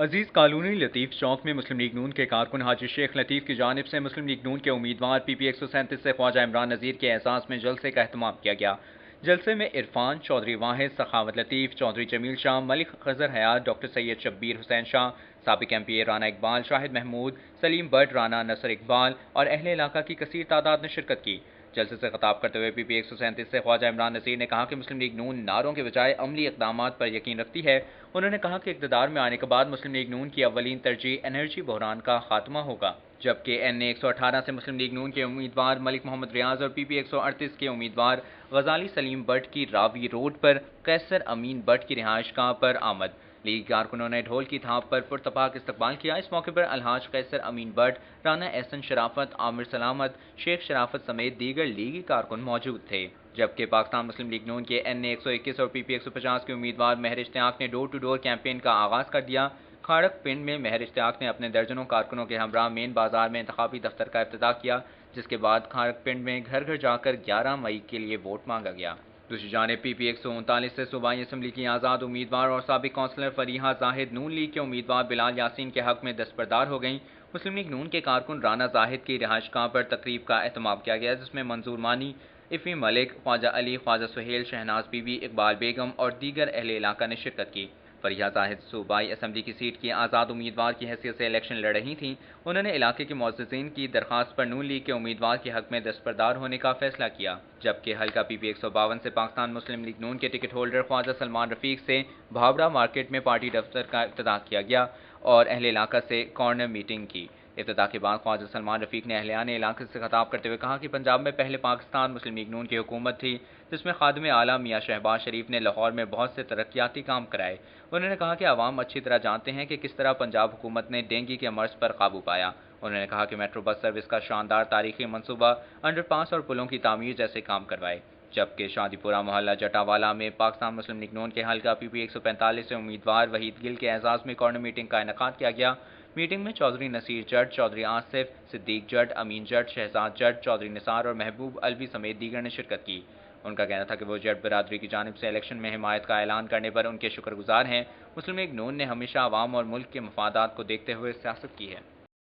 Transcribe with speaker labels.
Speaker 1: عزیز colony لطیف چوک میں مسلم league نون کے کارکن حاجی شیخ لطیف کی جانب سے مسلم لیگ نون کے امیدوار پی پی 137 سے خواجہ عمران نذیر کے اعزاز میں جلسے کا اہتمام کیا گیا۔ جلسے میں عرفان چودھری واحد، سخاوت لطیف، چودھری جمیل شاہ، ملک خضر حیات، ڈاکٹر سید شبیر حسین شاہ، سابق M P A Rana Iqbal, Shahid Mahmood, Saleem Butt, Rana Nasr Iqbal اور اہل علاقہ کی کثیر تعداد نے شرکت کی۔ جلسے سے خطاب کرتے ہوئے پی پی 137 سے خواجہ عمران نذیر نے کہا کہ مسلم لیگ نون نعروں کے بجائے عملی اقدامات پر یقین رکھتی ہے۔ انہوں نے کہا کہ اقتدار میں آنے کے بعد مسلم لیگ نون کی اولین ترجیح انرجی بحران کا خاتمہ ہوگا، جبکہ این اے 118 سے مسلم لیگ نون کے امیدوار ملک محمد ریاض اور پی پی 138 کے امیدوار غزالی سلیم بٹ کی راوی road per Qaiser Amin but کی رہائش گاہ پر آمد۔ لیگی کارکنوں نے ڈھول کی تھاپ پر پرتپاک استقبال کیا۔ اس موقع پر الحاج قیصر امین بٹ، رانا احسن شرافت، عامر سلامت، شیخ شرافت سمیت دیگر لیگی کارکن موجود تھے، جبکہ پاکستان مسلم لیگ نون کے این اے 121 اور پی پی 150 کے امیدوار مہر اشتیاق نے ڈور ٹو ڈور کیمپین کا آغاز کر دیا۔ کھارک پنڈ میں مہر اشتیاق نے اپنے درجنوں کارکنوں کے ہمراہ مین بازار میں انتخابی دفتر کا افتتاح کیا، جس کے بعد کھارک پنڈ میں گھر گھر جا کر 11 مئی کے لیے ووٹ مانگا گیا۔ دوسری جانب پی پی 139 سے صوبائی اسمبلی کی آزاد امیدوار اور سابق کونسلر فریحہ زاہد نون لیگ کے امیدوار بلال یاسین کے حق میں دستبردار ہو گئیں۔ مسلم لیگ نون کے کارکن رانا زاہد کی رہائش گاہ پر تقریب کا اہتمام کیا گیا، جس میں منظور مانی، IFFI Malik, Khwaja Ali, Khwaja Sohail, Shahnaz be be, Iqbal بیگم اور دیگر اہل علاقہ نے شرکت کی۔ فریحہ زاہد صوبائی اسمبلی کی سیٹ کی آزاد امیدوار کی حیثیت سے الیکشن لڑ رہی تھیں۔ انہوں نے علاقے کے معززین کی درخواست پر نون لیگ کے امیدوار کے حق میں دستبردار ہونے کا فیصلہ کیا، جبکہ حلقہ پی پی 152 سے پاکستان مسلم لیگ نون کے ٹکٹ ہولڈر خواجہ سلمان رفیق سے بھاوڑا مارکیٹ میں پارٹی دفتر کا افتتاح کیا گیا اور اہل علاقہ سے کارنر میٹنگ کی۔ افتتاح کے بعد خواجہ سلمان رفیق نے اہلیان علاقے سے خطاب کرتے ہوئے کہا کہ پنجاب میں پہلے پاکستان مسلم لیگ نون کی حکومت تھی، جس میں خادم اعلیٰ میاں شہباز شریف نے لاہور میں بہت سے ترقیاتی کام کرائے۔ انہوں نے کہا کہ عوام اچھی طرح جانتے ہیں کہ کس طرح پنجاب حکومت نے ڈینگی کے مرض پر قابو پایا۔ انہوں نے کہا کہ میٹرو بس سروس کا شاندار تاریخی منصوبہ، انڈر پاس اور پلوں کی تعمیر جیسے کام کروائے، جبکہ شادی پورہ محلہ جٹاوالا میں پاکستان مسلم لیگ نون کے حلقہ پی پی 145 سے امیدوار وحید گل کے اعزاز میں کارنر میٹنگ کا انعقاد کیا گیا۔ میٹنگ میں چودھری نصیر جٹ، چودھری آصف، صدیق جٹ، امین جٹ، شہزاد جٹ، چودھری نثار اور محبوب الوی سمیت دیگر نے شرکت کی۔ ان کا کہنا تھا کہ وہ جٹ برادری کی جانب سے الیکشن میں حمایت کا اعلان کرنے پر ان کے شکر گزار ہیں۔ مسلم لیگ نون نے ہمیشہ عوام اور ملک کے مفادات کو دیکھتے ہوئے سیاست کی ہے۔